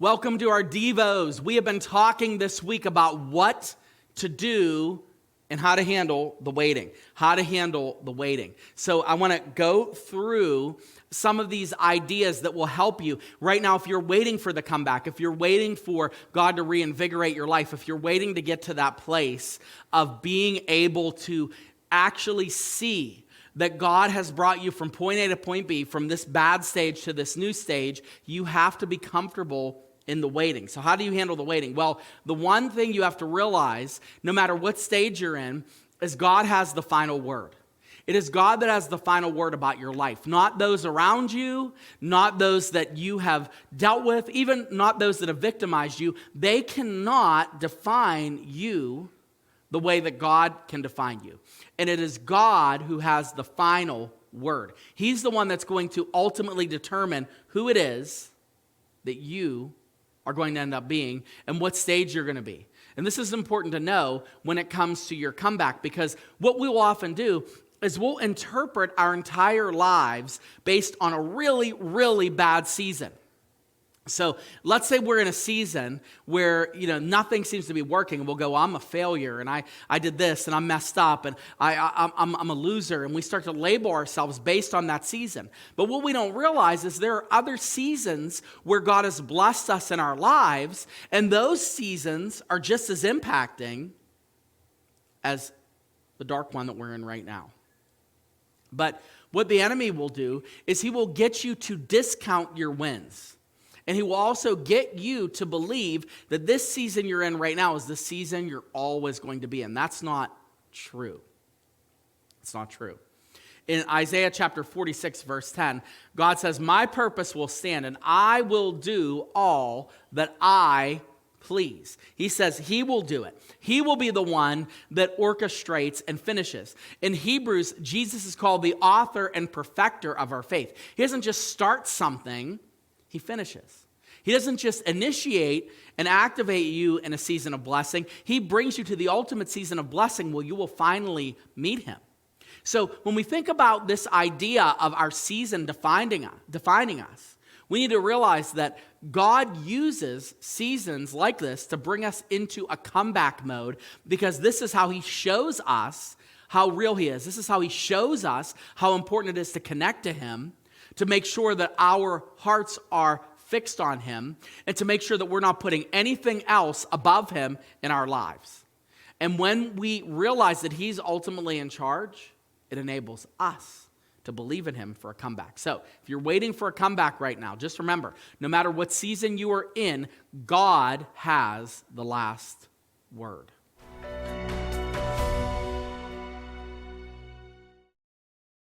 Welcome to our Devos. We have been talking this week about what to do and how to handle the waiting. So I want to go through some of these ideas that will help you. Right now, if you're waiting for the comeback, if you're waiting for God to reinvigorate your life, if you're waiting to get to that place of being able to actually see that God has brought you from point A to point B, from this bad stage to this new stage, you have to be comfortable in the waiting. So how do you handle the waiting? Well, the one thing you have to realize, no matter what stage you're in, is God has the final word. It is God that has the final word about your life, not those around you, not those that you have dealt with, even not those that have victimized you. They cannot define you the way that God can define you. And it is God who has the final word. He's the one that's going to ultimately determine who it is that you are going to end up being and what stage you're going to be. And this is important to know when it comes to your comeback, because what we will often do is we'll interpret our entire lives based on a really, really bad season. So let's say we're in a season where, nothing seems to be working, and we'll go, I'm a failure, and I did this, and I messed up, and I'm a loser, and we start to label ourselves based on that season. But what we don't realize is there are other seasons where God has blessed us in our lives, and those seasons are just as impacting as the dark one that we're in right now. But what the enemy will do is he will get you to discount your wins. And he will also get you to believe that this season you're in right now is the season you're always going to be in. That's not true. It's not true. In Isaiah chapter 46, verse 10, God says, "My purpose will stand, and I will do all that I please." He says he will do it. He will be the one that orchestrates and finishes. In Hebrews, Jesus is called the author and perfecter of our faith. He doesn't just start something, he finishes. He doesn't just initiate and activate you in a season of blessing. He brings you to the ultimate season of blessing where you will finally meet him. So when we think about this idea of our season defining us, we need to realize that God uses seasons like this to bring us into a comeback mode, because this is how he shows us how real he is. This is how he shows us how important it is to connect to him, to make sure that our hearts are fixed on him, and to make sure that we're not putting anything else above him in our lives. And when we realize that he's ultimately in charge, it enables us to believe in him for a comeback. So if you're waiting for a comeback right now, just remember, no matter what season you are in, God has the last word.